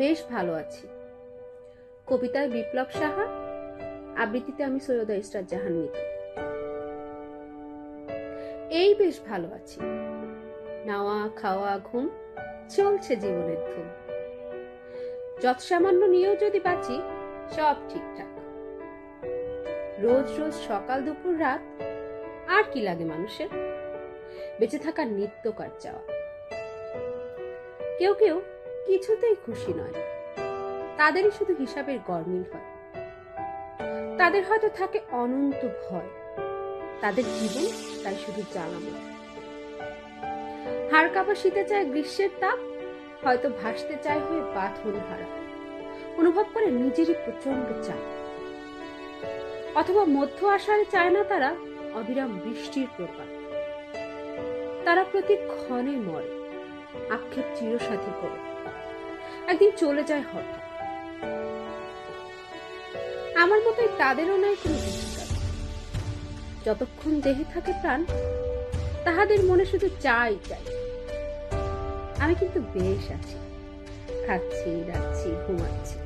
বেশ ভালো আছি। কবিতায় বিপ্লব সাহা, আবৃত্তিতে আমি সৈয়দা ইসরাত জাহান মিতু। এই বেশ ভালো আছি। নাওয়া খাওয়া ঘুম চলছে জীবনের ধুম। যত সামান্য নিয়েও যদি বাঁচি সব ঠিকঠাক। রোজ রোজ সকাল দুপুর রাত আর কি লাগে মানুষের? বেঁচে থাকার নিত্যকার চাওয়া। কেউ কেউ কিছুতেই খুশি নয়, তাদেরই শুধু হিসাবের গরমিল হয়। তাদের হয়তো থাকে অনন্ত ভয়, তাদের জীবন তাই শুধু জ্বালাময়। হাড় কাঁপা শীতে চায় গ্রীষ্মের তাপ, হয়তো ভাসতে চায় হয়ে বাঁধন হারা, অনুভব করে নিজেরই প্রচন্ড চাপ। অথবা মধ্য আষাঢ়ে চায় না তারা অবিরাম বৃষ্টির প্রপাত। তারা প্রতি ক্ষণে মরে, আক্ষেপ চিরসাথী করে, একদিন চলে যায় হঠাৎ। আমার মতোই তাদেরও নাই কোনো অধিকার। যতক্ষণ দেহে থাকে প্রাণ, তাহাদের মনে শুধু চাই চাই। আমি কিন্তু বেশ আছি, খাচ্ছি, রাখছি, ঘুমাচ্ছি।